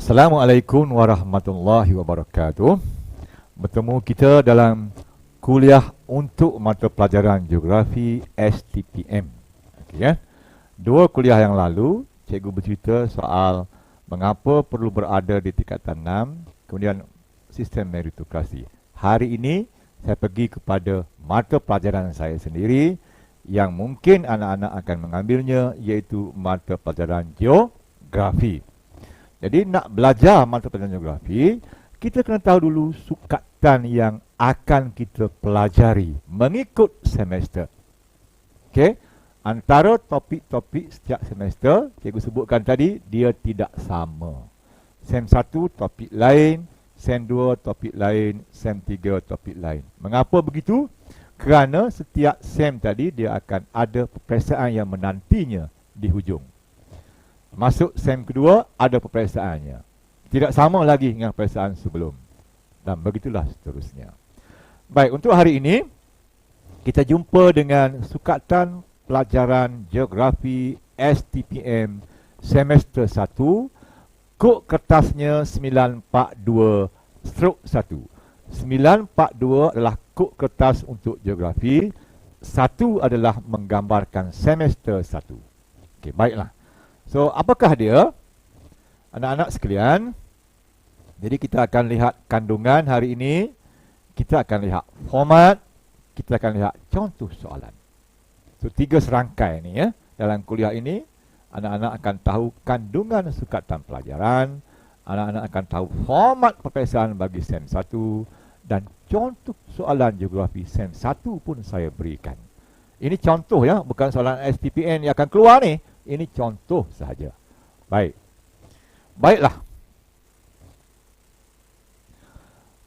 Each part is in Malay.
Assalamualaikum warahmatullahi wabarakatuh. Bertemu kita dalam kuliah untuk mata pelajaran Geografi STPM. Okay, ya? Dua kuliah yang lalu, cikgu bercerita soal mengapa perlu berada di tingkatan 6, kemudian sistem meritokrasi. Hari ini, saya pergi kepada mata pelajaran saya sendiri yang mungkin anak-anak akan mengambilnya, iaitu mata pelajaran Geografi. Jadi nak belajar mata pelajaran geografi, kita kena tahu dulu sukatan yang akan kita pelajari mengikut semester. Okey, antara topik-topik setiap semester, cikgu sebutkan tadi, dia tidak sama. Sem 1 topik lain, Sem 2 topik lain, Sem 3 topik lain. Mengapa begitu? Kerana setiap sem tadi dia akan ada peperiksaan yang menantinya di hujung. Masuk sem kedua, ada peperiksaannya. Tidak sama lagi dengan peperiksaan sebelum. Dan begitulah seterusnya. Baik, untuk hari ini, kita jumpa dengan sukatan pelajaran Geografi STPM semester 1, kod kertasnya 942/1. 942 adalah kod kertas untuk Geografi, 1 adalah menggambarkan semester 1. Okey, baiklah. So, apakah dia? Anak-anak sekalian, jadi kita akan lihat kandungan hari ini, kita akan lihat format, kita akan lihat contoh soalan. So, 3 serangkai ni ya. Dalam kuliah ini, anak-anak akan tahu kandungan sukatan pelajaran, anak-anak akan tahu format peperiksaan bagi Sem 1, dan contoh soalan geografi Sem 1 pun saya berikan. Ini contoh ya, bukan soalan STPN yang akan keluar ni. Ini contoh sahaja. Baik. Baiklah.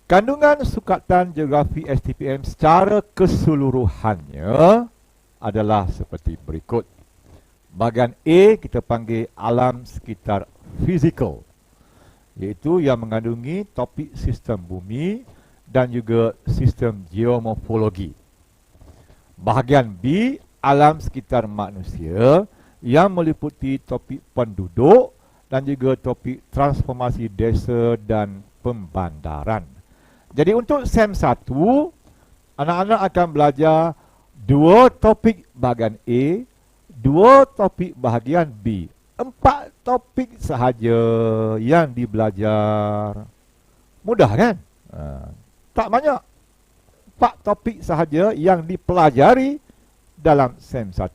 Kandungan sukatan geografi STPM secara keseluruhannya adalah seperti berikut. Bahagian A kita panggil alam sekitar fizikal, iaitu yang mengandungi topik sistem bumi dan juga sistem geomorfologi. Bahagian B, alam sekitar manusia, yang meliputi topik penduduk dan juga topik transformasi desa dan pembandaran. Jadi untuk Sem 1, anak-anak akan belajar 2 topik bahagian A, 2 topik bahagian B. 4 topik sahaja yang dibelajar. Mudah kan? Tak banyak. 4 topik sahaja yang dipelajari dalam Sem 1.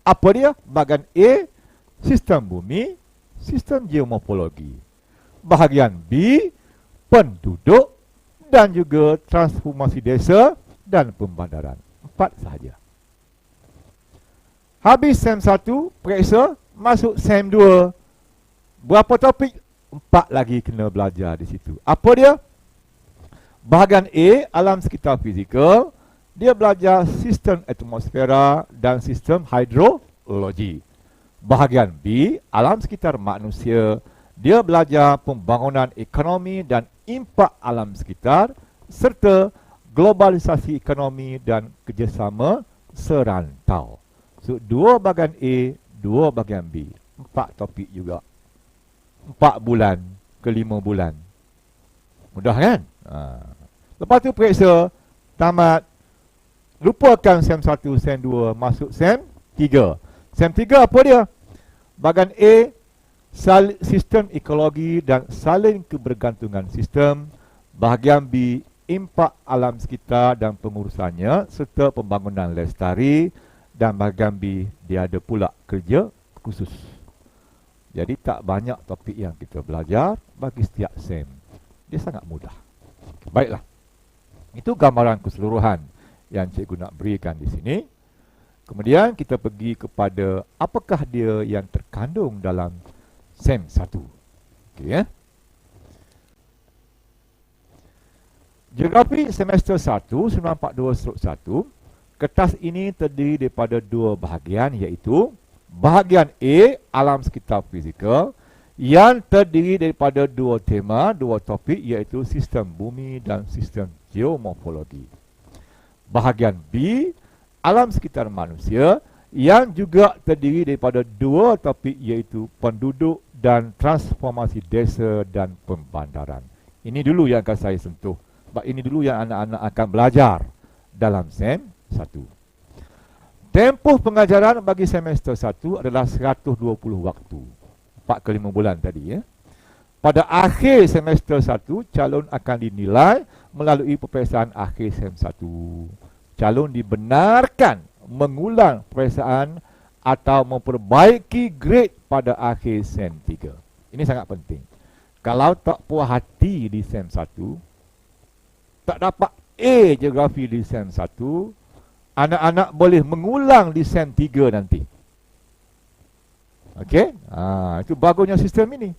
Apa dia? Bahagian A, sistem bumi, sistem geomorfologi. Bahagian B, penduduk dan juga transformasi desa dan pembandaran. 4 sahaja. Habis Sem 1, periksa, masuk Sem 2. Berapa topik? 4 lagi kena belajar di situ. Apa dia? Bahagian A, alam sekitar fizikal, dia belajar sistem atmosfera dan sistem hidrologi. Bahagian B, alam sekitar manusia, dia belajar pembangunan ekonomi dan impak alam sekitar serta globalisasi ekonomi dan kerjasama serantau. So, 2 bahagian A, 2 bahagian B. 4 topik juga. 4 bulan ke 5 bulan. Mudah kan? Lepas tu periksa, tamat. Lupakan Sem 1, Sem 2, masuk Sem 3. Sem 3 apa dia? Bahagian A, sistem ekologi dan saling kebergantungan sistem. Bahagian B, impak alam sekitar dan pengurusannya serta pembangunan lestari. Dan bahagian B, dia ada pula kerja khusus. Jadi tak banyak topik yang kita belajar bagi setiap Sem. Dia sangat mudah. Baiklah. Itu gambaran keseluruhan yang cikgu nak berikan di sini. Kemudian kita pergi kepada apakah dia yang terkandung dalam Sem 1. Okey ya. Geografi semester 1 942/1. Kertas ini terdiri daripada 2 bahagian, iaitu bahagian A, alam sekitar fizikal, yang terdiri daripada 2 tema, 2 topik, iaitu sistem bumi dan sistem geomorfologi. Bahagian B, alam sekitar manusia, yang juga terdiri daripada dua topik, iaitu penduduk dan transformasi desa dan pembandaran. Ini dulu yang akan saya sentuh. Sebab ini dulu yang anak-anak akan belajar dalam SEM 1. Tempoh pengajaran bagi semester 1 adalah 120 waktu. 4 ke 5 bulan tadi, ya. Pada akhir semester 1, calon akan dinilai melalui peperiksaan akhir SEM 1. Calon dibenarkan mengulang peperiksaan atau memperbaiki grade pada akhir SEM 3. Ini sangat penting. Kalau tak puas hati di SEM 1, tak dapat A geografi di SEM 1, anak-anak boleh mengulang di SEM 3 nanti. Okey? Itu bagusnya sistem ini.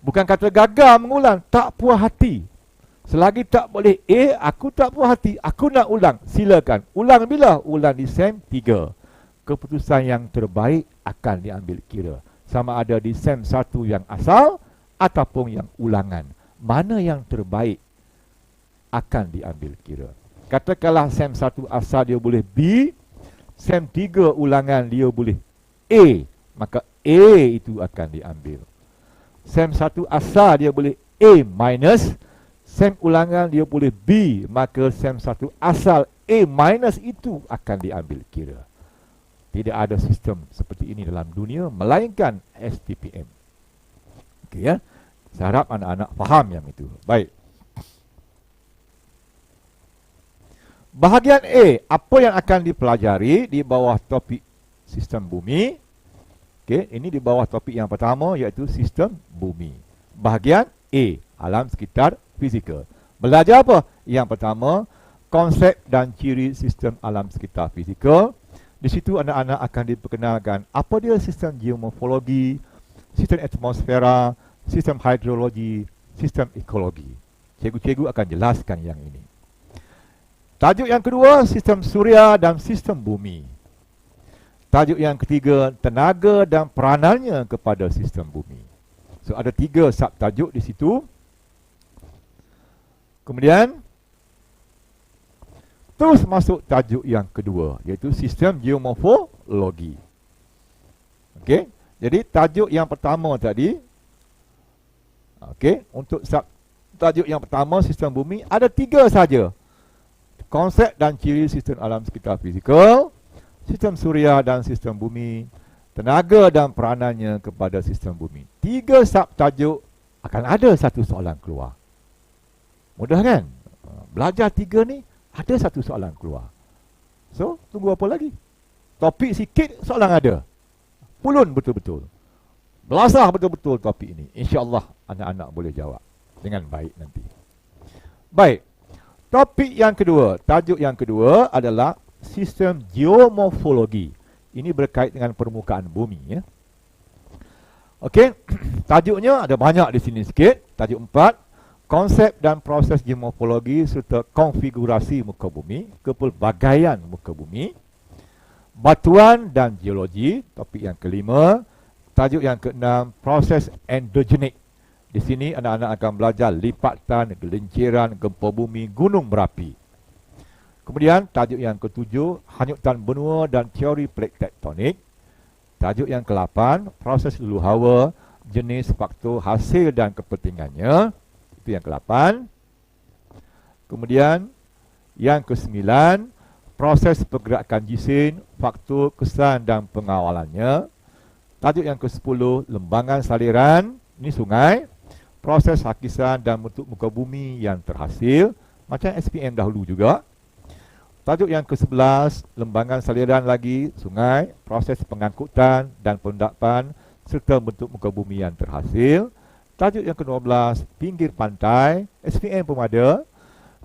Bukan kata gagal mengulang, tak puas hati. Selagi tak boleh A, aku tak puas hati, aku nak ulang. Silakan. Ulang bila? Ulang di SEM 3. Keputusan yang terbaik akan diambil kira. Sama ada di SEM 1 yang asal ataupun yang ulangan. Mana yang terbaik akan diambil kira. Katakanlah SEM 1 asal dia boleh B, SEM 3 ulangan dia boleh A, maka A itu akan diambil. SEM 1 asal dia boleh A minus, SEM ulangan dia boleh B, maka SEM 1 asal A minus itu akan diambil kira. Tidak ada sistem seperti ini dalam dunia melainkan STPM. Okey, ya. Saya harap anak-anak faham yang itu. Baik. Bahagian A, apa yang akan dipelajari di bawah topik sistem bumi? Okey, ini di bawah topik yang pertama, iaitu sistem bumi. Bahagian A, alam sekitar fizikal. Belajar apa? Yang pertama, konsep dan ciri sistem alam sekitar fizikal. Di situ anak-anak akan diperkenalkan apa dia sistem geomorfologi, sistem atmosfera, sistem hidrologi, sistem ekologi. Cikgu-cikgu akan jelaskan yang ini. Tajuk yang kedua, sistem suria dan sistem bumi. Tajuk yang ketiga, tenaga dan peranannya kepada sistem bumi. So, ada 3 subtajuk di situ. Kemudian, terus masuk tajuk yang kedua, iaitu sistem geomorfologi. Okey, jadi tajuk yang pertama tadi, okey, untuk tajuk yang pertama, sistem bumi, ada 3 saja. Konsep dan ciri sistem alam sekitar fizikal, sistem suria dan sistem bumi, tenaga dan peranannya kepada sistem bumi. 3 subtajuk, akan ada 1 soalan keluar. Mudah kan? Belajar 3 ni, ada 1 soalan keluar. So, tunggu apa lagi? Topik sikit, soalan ada. Pulun betul-betul. Belasah betul-betul topik ini. InsyaAllah anak-anak boleh jawab dengan baik nanti. Baik. Topik yang kedua, tajuk yang kedua adalah sistem geomorfologi. Ini berkait dengan permukaan bumi, ya. Okey, tajuknya ada banyak di sini sikit. Tajuk 4, konsep dan proses geomorfologi serta konfigurasi muka bumi, kepelbagaian muka bumi. Batuan dan geologi, topik yang kelima. Tajuk yang keenam, proses endogenik. Di sini anak-anak akan belajar lipatan, gelinciran, gempa bumi, gunung berapi. Kemudian tajuk yang ketujuh, hanyutan benua dan teori plate tektonik. Tajuk yang ke-8, proses lulu hawa, jenis, faktor, hasil dan kepentingannya. Itu yang ke-8. Kemudian yang ke-9, proses pergerakan jisim, faktor, kesan dan pengawalannya. Tajuk yang ke-10, lembangan saliran, ini sungai, proses hakisan dan bentuk muka bumi yang terhasil, macam SPM dahulu juga. Tajuk yang ke-11, lembangan saliran lagi, sungai, proses pengangkutan dan pendapan serta bentuk muka bumi yang terhasil. Tajuk yang ke-12, pinggir pantai, SPM pun ada,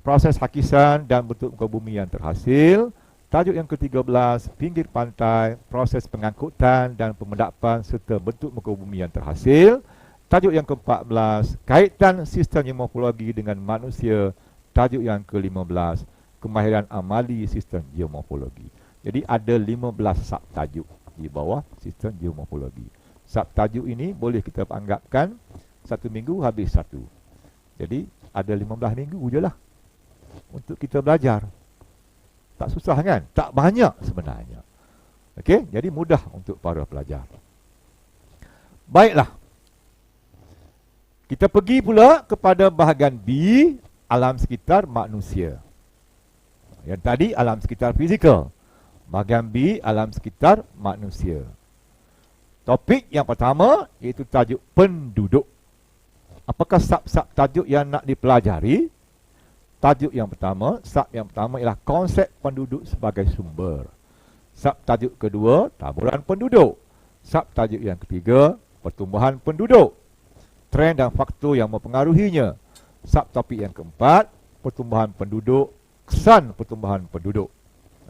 proses hakisan dan bentuk muka bumi yang terhasil. Tajuk yang ke-13, pinggir pantai, proses pengangkutan dan pemendapan serta bentuk muka bumi yang terhasil. Tajuk yang ke-14, kaitan sistem geomorfologi dengan manusia. Tajuk yang ke-15, kemahiran amali sistem geomorfologi. Jadi ada 15 subtajuk di bawah sistem geomorfologi. Subtajuk ini boleh kita anggapkan 1 minggu habis 1. Jadi ada 15 minggu je lah untuk kita belajar. Tak susah kan? Tak banyak sebenarnya. Okey, jadi mudah untuk para pelajar. Baiklah. Kita pergi pula kepada bahagian B, alam sekitar manusia. Yang tadi alam sekitar fizikal. Bahagian B, alam sekitar manusia. Topik yang pertama iaitu tajuk penduduk. Apakah sub-sub tajuk yang nak dipelajari? Tajuk yang pertama, sub yang pertama ialah konsep penduduk sebagai sumber. Sub tajuk kedua, taburan penduduk. Sub tajuk yang ketiga, pertumbuhan penduduk, trend dan faktor yang mempengaruhinya. Subtopik yang keempat, pertumbuhan penduduk, kesan pertumbuhan penduduk.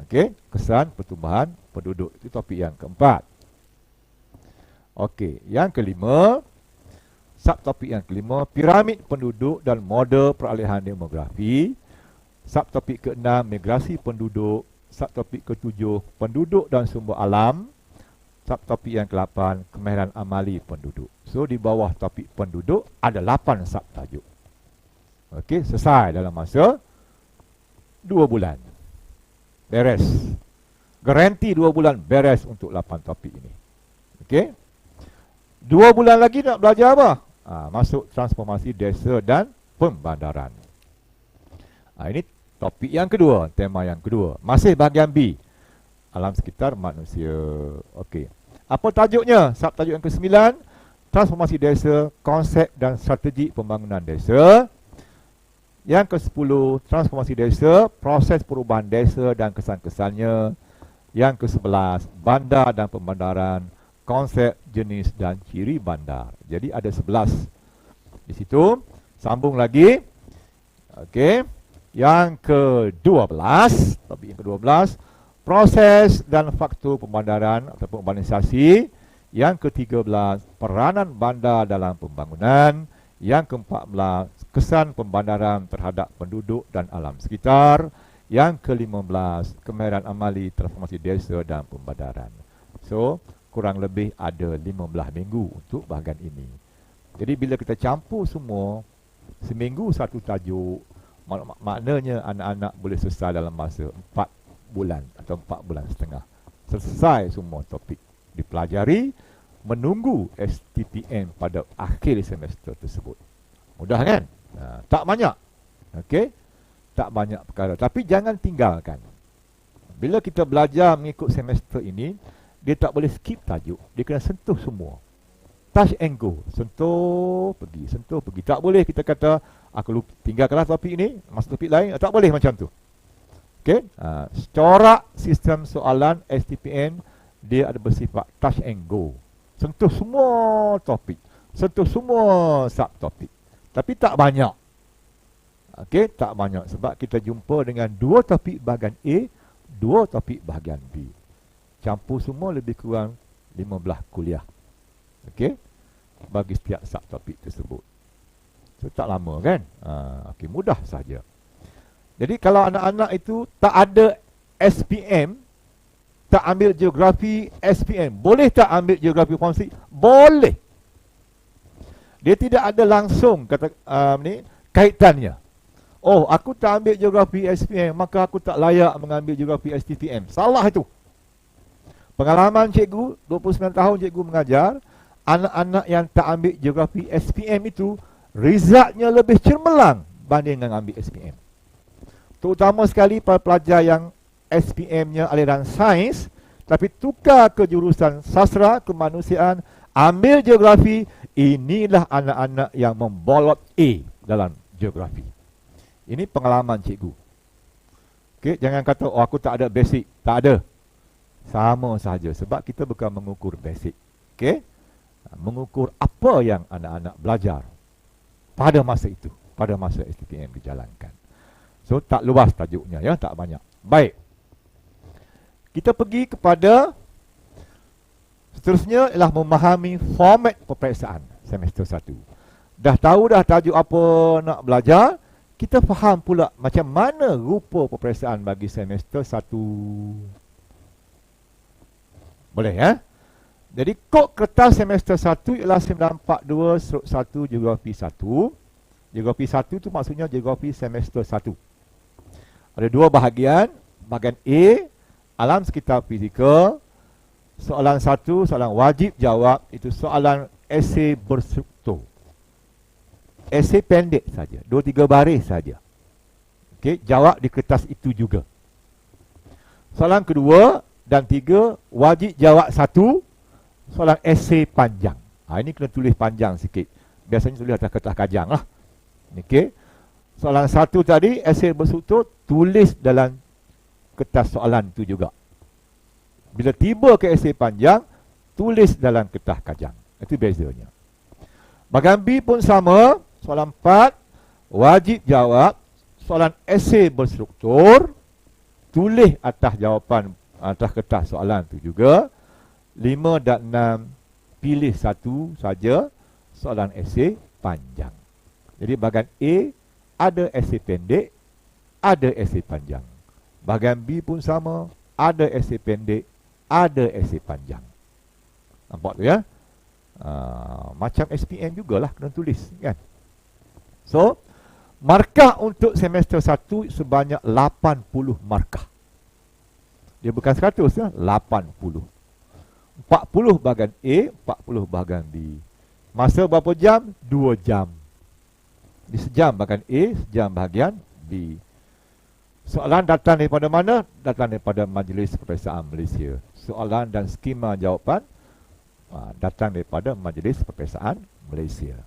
Okey, kesan pertumbuhan penduduk. Itu topik yang keempat. Okey, yang kelima, subtopik yang kelima, piramid penduduk dan model peralihan demografi. Subtopik keenam, migrasi penduduk. Subtopik ketujuh, penduduk dan sumber alam. Subtopik yang ke-8, kemahiran amali penduduk. So, di bawah topik penduduk ada 8 subtajuk. Okey, selesai dalam masa 2 bulan. Beres. Garanti 2 bulan beres untuk 8 topik ini. Okey. 2 bulan lagi nak belajar apa? Masuk transformasi desa dan pembandaran. Ini topik yang kedua, tema yang kedua. Masih bahagian B, alam sekitar manusia. Okey. Apa tajuknya? Subtajuk yang ke-9, transformasi desa, konsep dan strategi pembangunan desa. Yang ke-10, transformasi desa, proses perubahan desa dan kesan-kesannya. Yang ke-11, bandar dan pembandaran, konsep, jenis dan ciri bandar. Jadi ada 11 di situ. Sambung lagi. Okey. Yang ke-12, topik yang ke-12, proses dan faktor pembandaran ataupun urbanisasi. Yang ke-13, peranan bandar dalam pembangunan. Yang ke-14, kesan pembandaran terhadap penduduk dan alam sekitar. Yang ke-15, kemahiran amali transformasi desa dan pembandaran. So, kurang lebih ada 15 minggu untuk bahagian ini. Jadi bila kita campur semua, seminggu satu tajuk, maknanya anak-anak boleh selesai dalam masa 4 bulan atau 4 bulan setengah. Selesai semua topik dipelajari, menunggu STPM pada akhir semester tersebut. Mudah kan? Tak banyak. Okey? Tak banyak perkara. Tapi jangan tinggalkan. Bila kita belajar mengikut semester ini, dia tak boleh skip tajuk. Dia kena sentuh semua. Touch and go. Sentuh, pergi. Sentuh, pergi. Tak boleh kita kata, aku tinggalkanlah topik ini, masuk topik lain. Tak boleh macam tu. Okey? Corak sistem soalan STPM, dia ada bersifat touch and go. Sentuh semua topik. Sentuh semua subtopik. Tapi tak banyak. Okey, tak banyak. Sebab kita jumpa dengan 2 topik bahagian A, 2 topik bahagian B. Campur semua lebih kurang 15 kuliah. Okey, bagi setiap subtopik tersebut. So, tak lama kan? Okey, mudah saja. Jadi kalau anak-anak itu tak ada SPM, tak ambil geografi SPM, boleh tak ambil geografi forensik? Boleh. Dia tidak ada langsung kata kaitannya. Oh, aku tak ambil geografi SPM, maka aku tak layak mengambil geografi STPM. Salah itu. Pengalaman cikgu, 29 tahun cikgu mengajar, anak-anak yang tak ambil geografi SPM itu, resultnya lebih cemerlang banding dengan ambil SPM. Terutama sekali para pelajar yang SPM-nya aliran sains, tapi tukar ke jurusan sastra, kemanusiaan, ambil geografi, inilah anak-anak yang membolot A dalam geografi. Ini pengalaman cikgu. Okay, jangan kata, oh aku tak ada basic. Tak ada. Sama saja. Sebab kita bukan mengukur basic. Okay? Mengukur apa yang anak-anak belajar pada masa itu. Pada masa STPM dijalankan. So, tak luas tajuknya, ya, tak banyak. Baik. Kita pergi kepada seterusnya ialah memahami format peperiksaan semester 1. Dah tahu dah tajuk apa nak belajar, kita faham pula macam mana rupa peperiksaan bagi semester 1. Boleh, ya? Jadi kod kertas semester 1 ialah 942/1 geografi 1. Geografi 1 tu maksudnya geografi semester 1. Ada 2 bahagian. Bahagian A, alam sekitar fizikal. Soalan 1, soalan wajib jawab, itu soalan esei berstruktur. Esei pendek saja, 2-3 baris saja. Okey, jawab di kertas itu juga. Soalan kedua dan 3, wajib jawab 1, soalan esei panjang. Ini kena tulis panjang sikit. Biasanya tulis atas kertas kajang lah. Okey. Soalan 1 tadi, esei berstruktur, tulis dalam kertas soalan itu juga. Bila tiba ke esei panjang, tulis dalam kertas kajang. Itu bezanya. Bahagian B pun sama. Soalan 4, wajib jawab, soalan esei berstruktur, tulis atas jawapan atas kertas soalan itu juga. 5 dan 6, pilih satu saja soalan esei panjang. Jadi bahagian A ada esei pendek, ada esei panjang. Bahagian B pun sama, ada esei pendek, ada esei panjang. Nampak tu ya? Macam SPM jugalah kena tulis kan. So, markah untuk semester 1 sebanyak 80 markah. Dia bukan 100 ya, 80. 40 bahagian A, 40 bahagian B. Masa berapa jam? 2 jam. Di sejam bahagian A, sejam bahagian B. Soalan datang daripada mana? Datang daripada Majlis Peperiksaan Malaysia. Soalan dan skema jawapan datang daripada Majlis Peperiksaan Malaysia.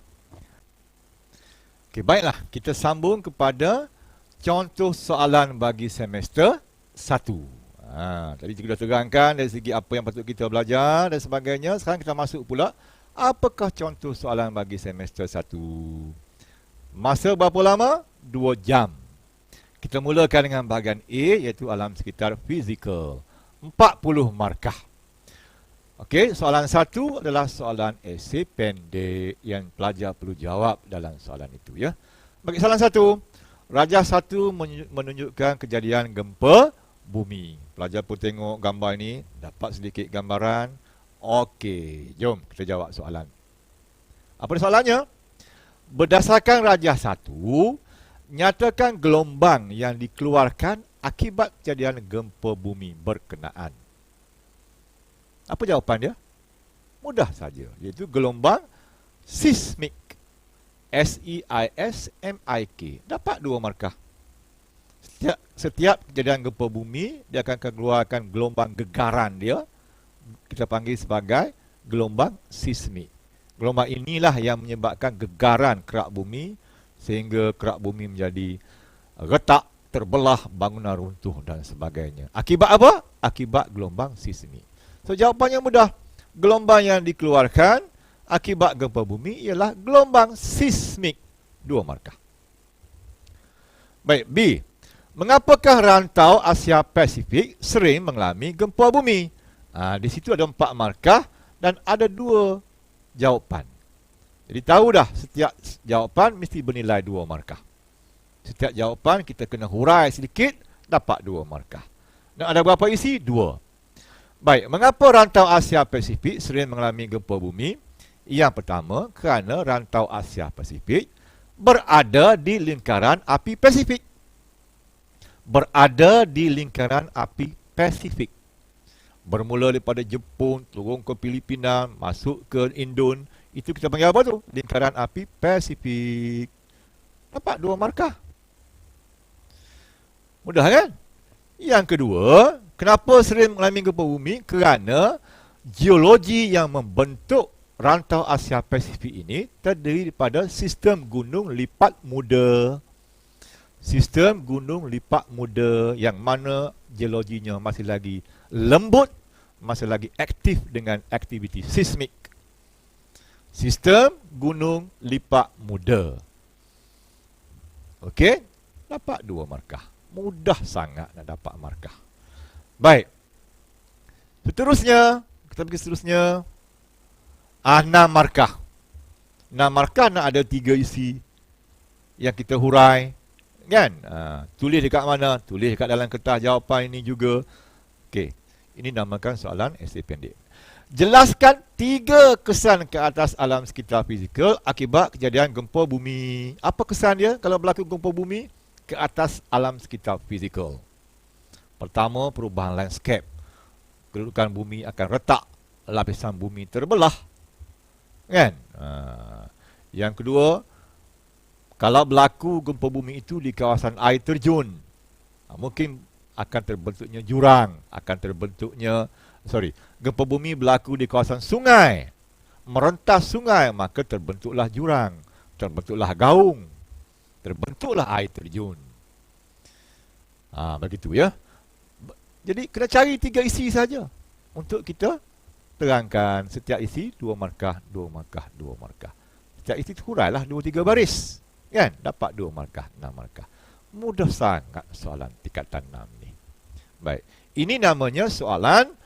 Okey, baiklah. Kita sambung kepada contoh soalan bagi semester 1. Tadi kita dah terangkan dari segi apa yang patut kita belajar dan sebagainya. Sekarang kita masuk pula, apakah contoh soalan bagi semester 1? Masa berapa lama? 2 jam. Kita mulakan dengan bahagian A, iaitu alam sekitar fizikal. 40 markah. Okey, soalan 1 adalah soalan esei pendek yang pelajar perlu jawab dalam soalan itu ya. Bagi soalan 1, Rajah 1 menunjukkan kejadian gempa bumi. Pelajar pun tengok gambar ini, dapat sedikit gambaran. Okey, jom kita jawab soalan. Apa soalannya? Berdasarkan Rajah 1, nyatakan gelombang yang dikeluarkan akibat kejadian gempa bumi berkenaan. Apa jawapan dia? Mudah saja, iaitu gelombang seismik. S-E-I-S-M-I-K. Dapat 2 markah. Setiap kejadian gempa bumi, dia akan keluarkan gelombang gegaran dia. Kita panggil sebagai gelombang seismik. Gelombang inilah yang menyebabkan gegaran kerak bumi, sehingga kerak bumi menjadi retak, terbelah, bangunan runtuh dan sebagainya. Akibat apa? Akibat gelombang seismik. So, jawapannya mudah. Gelombang yang dikeluarkan akibat gempa bumi ialah gelombang seismik. 2 markah. Baik, B. Mengapakah rantau Asia Pasifik sering mengalami gempa bumi? Di situ ada 4 markah dan ada 2 jawapan. Jadi tahu dah, setiap jawapan mesti bernilai 2 markah. Setiap jawapan kita kena hurai sedikit, dapat 2 markah. Dan ada berapa isi? 2. Baik, mengapa rantau Asia Pasifik sering mengalami gempa bumi? Yang pertama, kerana rantau Asia Pasifik berada di lingkaran api Pasifik. Berada di lingkaran api Pasifik. Bermula daripada Jepun, turun ke Filipina, masuk ke Indon. Itu kita panggil apa tu? Lingkaran api Pasifik. Dapat 2 markah. Mudah kan? Yang kedua, kenapa sering mengalami gempa bumi? Kerana geologi yang membentuk rantau Asia Pasifik ini terdiri daripada sistem gunung lipat muda. Sistem gunung lipat muda yang mana geologinya masih lagi lembut, masih lagi aktif dengan aktiviti seismik. Sistem gunung lipat muda. Okey, dapat 2 markah. Mudah sangat nak dapat markah. Baik. Seterusnya, kita pergi seterusnya. 6 markah. 6 markah nak ada 3 isi yang kita hurai. Kan? Tulis dekat mana? Tulis dekat dalam kertas jawapan ini juga. Okey. Ini namakan soalan esei pendek. Jelaskan 3 kesan ke atas alam sekitar fizikal akibat kejadian gempa bumi. Apa kesan dia kalau berlaku gempa bumi ke atas alam sekitar fizikal? Pertama, perubahan landscape. kedudukan bumi akan retak, lapisan bumi terbelah. Kan? Yang kedua, kalau berlaku gempa bumi itu di kawasan air terjun, mungkin akan terbentuknya jurang, gempa bumi berlaku di kawasan sungai, merentas sungai, maka terbentuklah jurang, terbentuklah gaung, terbentuklah air terjun. Begitu ya. Jadi kena cari 3 isi saja untuk kita terangkan. Setiap isi 2 markah, 2 markah, 2 markah. Setiap isi hurailah 2-3 baris. Kan? Dapat 2 markah, 6 markah. Mudah sangat soalan tingkatan 6 ni. Baik. Ini namanya soalan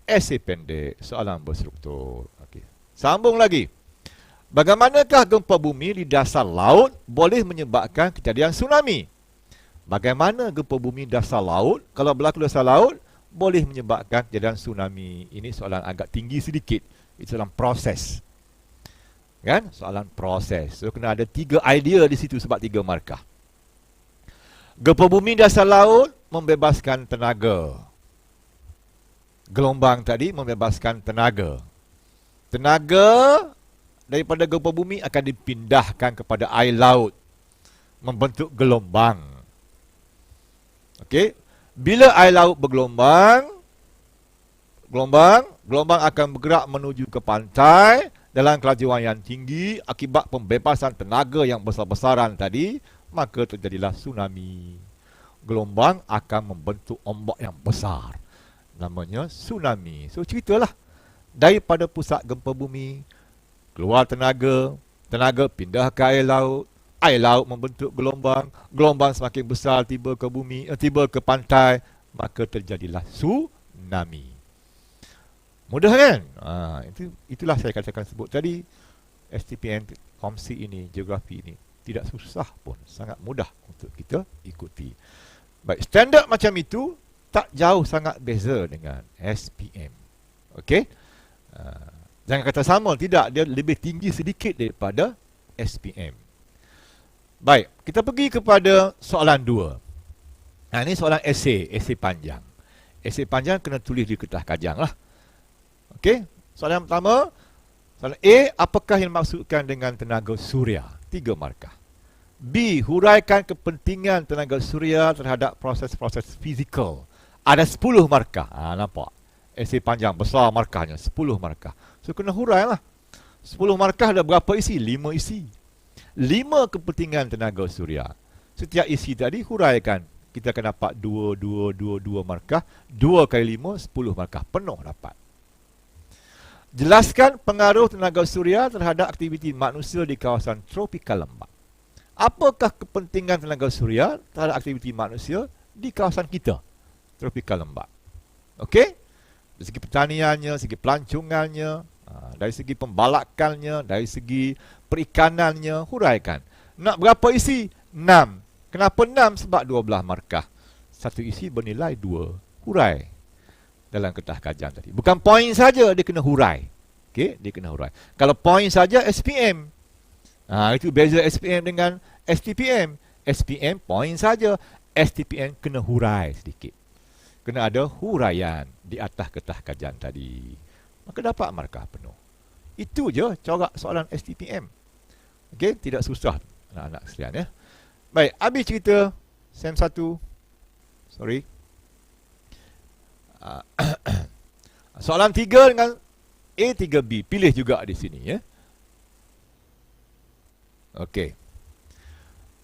esei pendek, soalan berstruktur. Okey. Sambung lagi. Bagaimanakah gempa bumi di dasar laut boleh menyebabkan kejadian tsunami? Bagaimana gempa bumi dasar laut, kalau berlaku dasar laut, boleh menyebabkan kejadian tsunami? Ini soalan agak tinggi sedikit. Itu soalan proses. Kan? Soalan proses. So, kena ada 3 idea di situ sebab 3 markah. Gempa bumi dasar laut membebaskan tenaga. Gelombang tadi membebaskan tenaga. Tenaga daripada gempa bumi akan dipindahkan kepada air laut, membentuk gelombang. Okey, bila air laut bergelombang, gelombang akan bergerak menuju ke pantai dalam kelajuan yang tinggi akibat pembebasan tenaga yang besar-besaran tadi, maka terjadilah tsunami. Gelombang akan membentuk ombak yang besar, namanya tsunami. So ceritalah, daripada pusat gempa bumi keluar tenaga pindah ke air laut membentuk gelombang, gelombang semakin besar tiba ke bumi, tiba ke pantai, maka terjadilah tsunami. Mudah kan? Itulah saya katakan sebut tadi, STPM kongsi ini, geografi ini tidak susah pun, sangat mudah untuk kita ikuti. Baik, standard macam itu tak jauh sangat beza dengan SPM. Okey? Jangan kata sama, tidak, dia lebih tinggi sedikit daripada SPM. Baik, kita pergi kepada soalan 2. Ini soalan esei panjang. Esei panjang kena tulis di kertas kajang lah. Okey, soalan yang pertama, soalan A, apakah yang dimaksudkan dengan tenaga suria? 3 markah. B, huraikan kepentingan tenaga suria terhadap proses-proses fizikal. Ada 10 markah. Nampak? Esei panjang, besar markahnya, 10 markah. So, kena hurai lah. 10 markah ada berapa isi? 5 isi. 5 kepentingan tenaga suria. Setiap isi tadi huraikan. Kita akan dapat 2 markah. 2 kali 5, 10 markah. Penuh dapat. Jelaskan pengaruh tenaga suria terhadap aktiviti manusia di kawasan tropikal lembap. Apakah kepentingan tenaga suria terhadap aktiviti manusia di kawasan kita, tropikal lembap? Okey? Dari segi pertaniannya, segi pelancongannya, dari segi pembalakannya, dari segi perikanannya, huraikan. Nak berapa isi? 6. Kenapa 6? Sebab 12 markah. Satu isi bernilai 2. Hurai dalam kertas kajang tadi. Bukan poin saja, dia kena hurai. Okey, dia kena hurai. Kalau poin saja SPM. Itu beza SPM dengan STPM. SPM poin saja, STPM kena hurai sedikit. Kena ada huraian di atas kertas kajian tadi. Maka dapat markah penuh. Itu je corak soalan STPM. Okey, tidak susah anak-anak sekalian ya. Baik, habis cerita SEM 1. Sorry. Soalan 3 dengan A3B. Pilih juga di sini ya. Okey.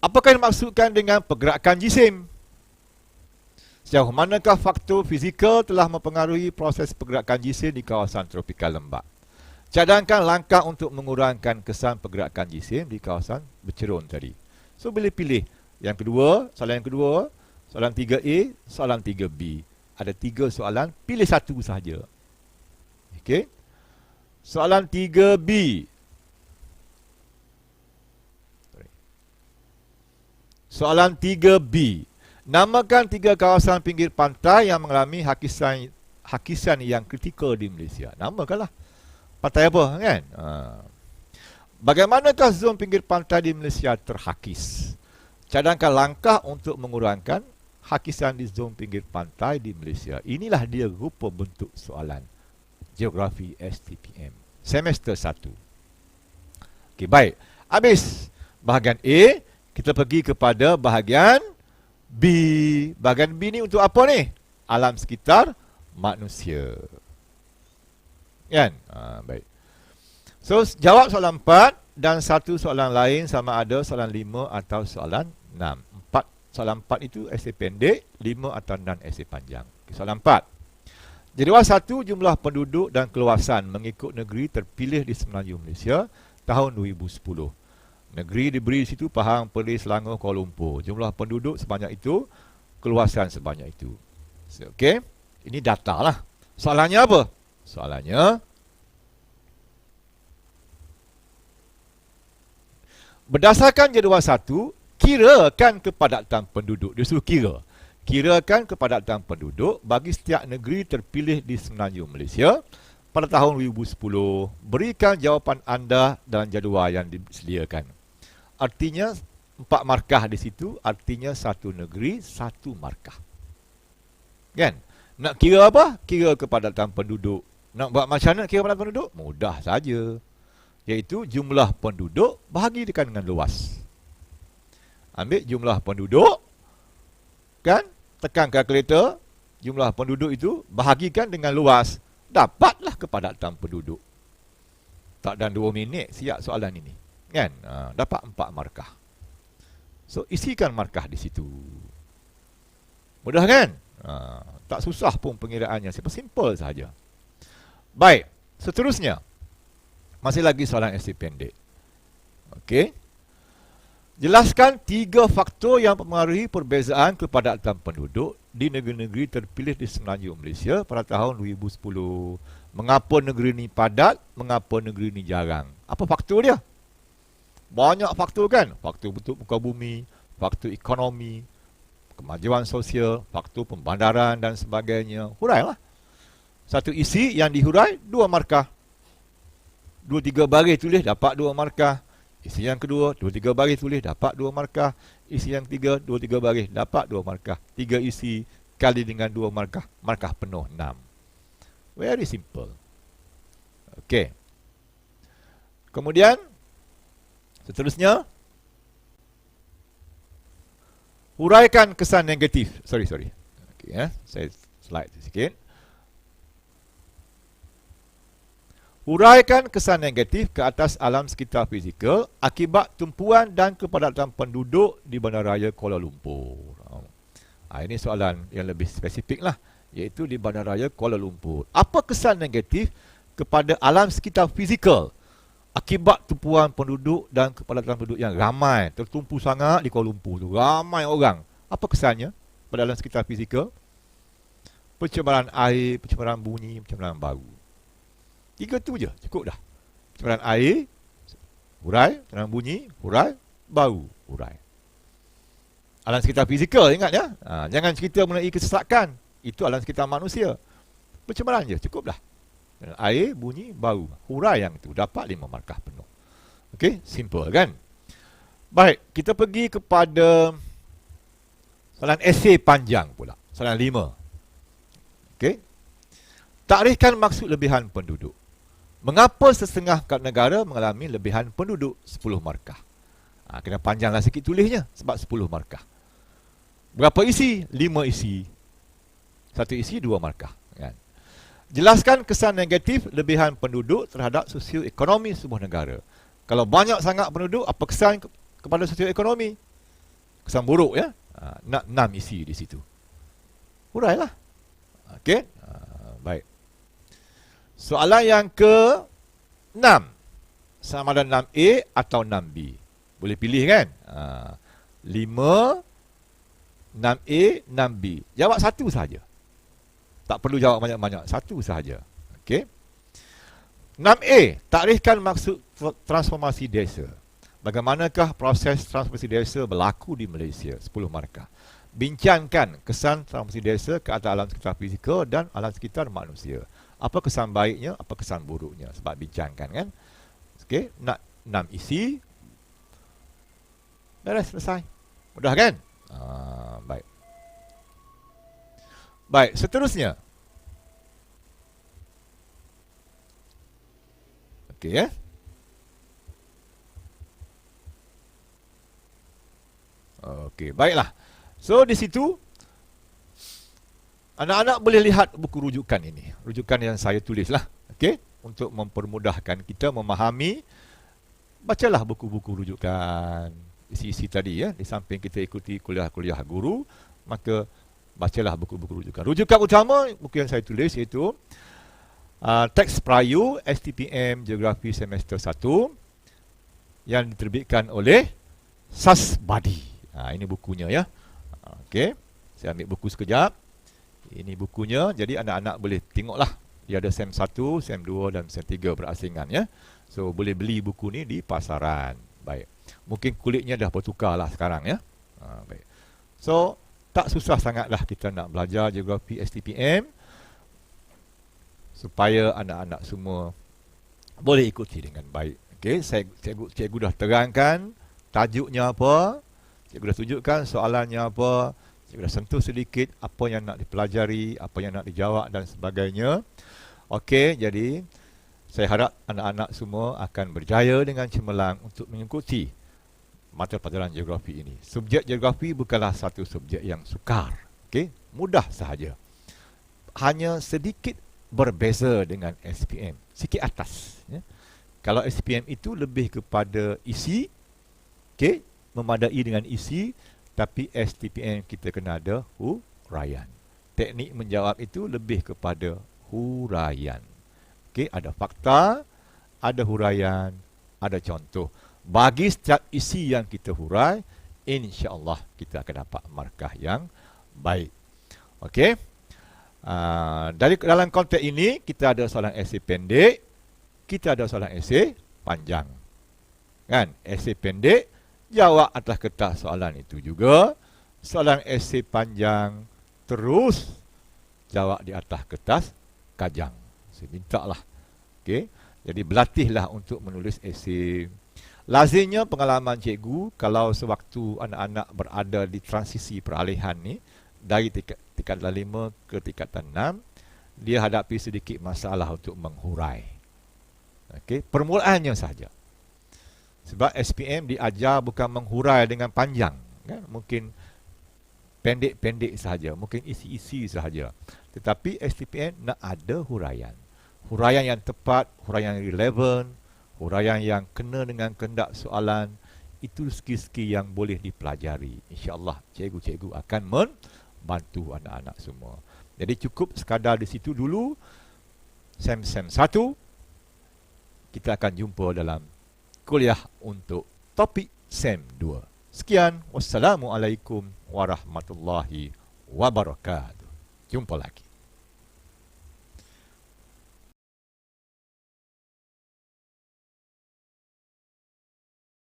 Apakah yang dimaksudkan dengan pergerakan jisim? Sejauh manakah faktor fizikal telah mempengaruhi proses pergerakan jisim di kawasan tropikal lembap? Cadangkan langkah untuk mengurangkan kesan pergerakan jisim di kawasan bercerun tadi. So, boleh pilih yang kedua, soalan yang kedua, soalan 3A, soalan 3B. Ada 3 soalan, pilih satu sahaja. Okey. Soalan 3B. Soalan 3B. Namakan 3 kawasan pinggir pantai yang mengalami hakisan yang kritikal di Malaysia. Namakanlah. Pantai apa kan? Bagaimanakah zon pinggir pantai di Malaysia terhakis? Cadangkan langkah untuk mengurangkan hakisan di zon pinggir pantai di Malaysia. Inilah dia rupa bentuk soalan Geografi STPM semester 1. Okey, baik. Habis bahagian A, kita pergi kepada bahagian B. Bahagian B ni untuk apa ni? Alam sekitar manusia. Kan? Baik. So, jawab soalan 4 dan satu soalan lain sama ada soalan 5 atau soalan 6. Soalan 4 itu esei pendek, 5 atau 6 esei panjang. Okay, soalan 4. Jadual 1, jumlah penduduk dan keluasan mengikut negeri terpilih di Semenanjung Malaysia tahun 2010. Negeri diberi di situ Pahang, Perlis, Selangor, Kuala Lumpur. Jumlah penduduk sebanyak itu, keluasan sebanyak itu. Okey, ini data lah. Soalannya apa? Soalannya, berdasarkan jadual 1, kirakan kepadatan penduduk. Dia suruh kira. Kirakan kepadatan penduduk bagi setiap negeri terpilih di Semenanjung Malaysia pada tahun 2010. Berikan jawapan anda dalam jadual yang disediakan. Artinya 4 markah di situ, artinya satu negeri, satu markah. Kan? Nak kira apa? Kira kepadatan penduduk. Nak buat macam mana kira kepadatan penduduk? Mudah saja. Iaitu jumlah penduduk bahagikan dengan luas. Ambil jumlah penduduk, kan? Tekan kalkulator, jumlah penduduk itu bahagikan dengan luas. Dapatlah kepadatan penduduk. Tak dan 2 minit siap soalan ini. Kan? Dapat 4 markah. So, isikan markah di situ. Mudah kan? Tak susah pun pengiraannya. Simple sahaja. Baik, seterusnya. Masih lagi soalan esei pendek. Okey. Jelaskan 3 faktor yang mempengaruhi perbezaan kepadatan penduduk di negeri-negeri terpilih di Semenanjung Malaysia pada tahun 2010. Mengapa negeri ini padat? Mengapa negeri ini jarang? Apa faktor dia? Banyak faktor kan? Faktor bentuk muka bumi, faktor ekonomi, kemajuan sosial, faktor pembandaran dan sebagainya. Hurailah. Satu isi yang dihurai 2 markah. 2-3 baris tulis dapat 2 markah. Isi yang kedua, 2-3 baris tulis dapat 2 markah. Isi yang ketiga, 2-3 baris dapat 2 markah. 3 isi kali dengan 2 markah. Markah penuh 6. Very simple. Okey. Kemudian, seterusnya, huraikan kesan negatif. Sorry. Okey, saya slide sikit. Huraikan kesan negatif ke atas alam sekitar fizikal akibat tumpuan dan kepadatan penduduk di Bandaraya Kuala Lumpur. Ini soalan yang lebih spesifik lah, iaitu di Bandaraya Kuala Lumpur. Apa kesan negatif kepada alam sekitar fizikal akibat tumpuan penduduk dan kepadatan penduduk yang ramai, tertumpu sangat di Kuala Lumpur tu, ramai orang. Apa kesannya pada alam sekitar fizikal? Pencemaran air, pencemaran bunyi, pencemaran bau. 3 tu je, cukup dah. Pencemaran air, hurai. Pencemaran bunyi, hurai. Bau, hurai. Alam sekitar fizikal, ingat ya. Jangan cerita mengenai kesesakan. Itu alam sekitar manusia. Pencemaran je, cukup dah. Air, bunyi, bau. Hurai yang itu, dapat 5 markah penuh. Okey, simple kan? Baik, kita pergi kepada soalan esei panjang pula. Soalan 5. Okey. Takrifkan maksud lebihan penduduk. Mengapa setengah negara mengalami lebihan penduduk? 10 markah. Kena panjanglah sikit tulisnya sebab 10 markah. Berapa isi? 5 isi. 1 isi 2 markah. Kan? Jelaskan kesan negatif lebihan penduduk terhadap sosioekonomi sebuah negara. Kalau banyak sangat penduduk, apa kesan kepada sosioekonomi? Kesan buruk ya. 6 isi di situ. Hurailah. Okey. Baik. Soalan yang ke-6. Sama ada 6A atau 6B. Boleh pilih kan? 5, 6A, 6B. Jawab satu sahaja. Tak perlu jawab banyak-banyak. Satu sahaja. Okey. 6A. Takrifkan maksud transformasi desa. Bagaimanakah proses transformasi desa berlaku di Malaysia? 10 markah. Bincangkan kesan transformasi desa ke atas alam sekitar fizikal dan alam sekitar manusia. Apa kesan baiknya, apa kesan buruknya. Sebab bincangkan kan. Okey, nak 6 isi. Beres, selesai. Mudah kan? Baik. Baik, seterusnya. Okey ya. Okey, baiklah. So di situ anak-anak boleh lihat buku rujukan ini. Rujukan yang saya tulis lah. Okey, untuk mempermudahkan kita memahami. Bacalah buku-buku rujukan isi-isi tadi ya. Di samping kita ikuti kuliah-kuliah guru, maka bacalah buku-buku rujukan. Rujukan utama buku yang saya tulis iaitu Teks Perayu STPM Geografi Semester 1 yang diterbitkan oleh Sasbadi. Ini bukunya ya. Okey, saya ambil buku sekejap. Ini bukunya, jadi anak-anak boleh tengoklah. Dia ada SEM 1, SEM 2 dan SEM 3 berasingan ya. So boleh beli buku ni di pasaran. Baik. Mungkin kulitnya dah bertukar lah sekarang ya. Baik. So tak susah sangatlah kita nak belajar geografi STPM supaya anak-anak semua boleh ikuti dengan baik. Okey, cikgu dah terangkan tajuknya apa, cikgu dah tunjukkan soalannya apa, cikgu dah sentuh sedikit apa yang nak dipelajari, apa yang nak dijawab dan sebagainya. Okey, jadi saya harap anak-anak semua akan berjaya dengan cemerlang untuk mengikuti mata pelajaran geografi ini. Subjek geografi bukanlah satu subjek yang sukar. Okey, mudah sahaja. Hanya sedikit berbeza dengan SPM, sikit atas ya. Kalau SPM itu lebih kepada isi, okey, memadai dengan isi, tapi STPM kita kena ada huraian. Teknik menjawab itu lebih kepada huraian. Okey, ada fakta, ada huraian, ada contoh. Bagi setiap isi yang kita hurai, insya-Allah kita akan dapat markah yang baik. Okey. Dalam konteks ini kita ada soalan esei pendek, kita ada soalan esei panjang. Kan? Esei pendek jawab atas kertas soalan itu juga. Soalan esei panjang terus jawab di atas kertas kajang. Saya minta lah. Okay? Jadi berlatihlah untuk menulis esei. Lazimnya pengalaman cikgu kalau sewaktu anak-anak berada di transisi peralihan ni dari tingkatan 5 ke tingkatan 6, dia hadapi sedikit masalah untuk menghurai. Okay? Permulaannya sahaja. Sebab SPM diajar bukan menghurai dengan panjang. Kan? Mungkin pendek-pendek sahaja, mungkin isi-isi sahaja. Tetapi STPM nak ada huraian. Huraian yang tepat, huraian yang relevan, huraian yang kena dengan kehendak soalan. Itu skill-skill yang boleh dipelajari. InsyaAllah cikgu-cikgu akan membantu anak-anak semua. Jadi cukup sekadar di situ dulu. SEM 1. Kita akan jumpa dalam kuliah untuk topik SEM 2. Sekian. Wassalamualaikum warahmatullahi wabarakatuh. Jumpa lagi.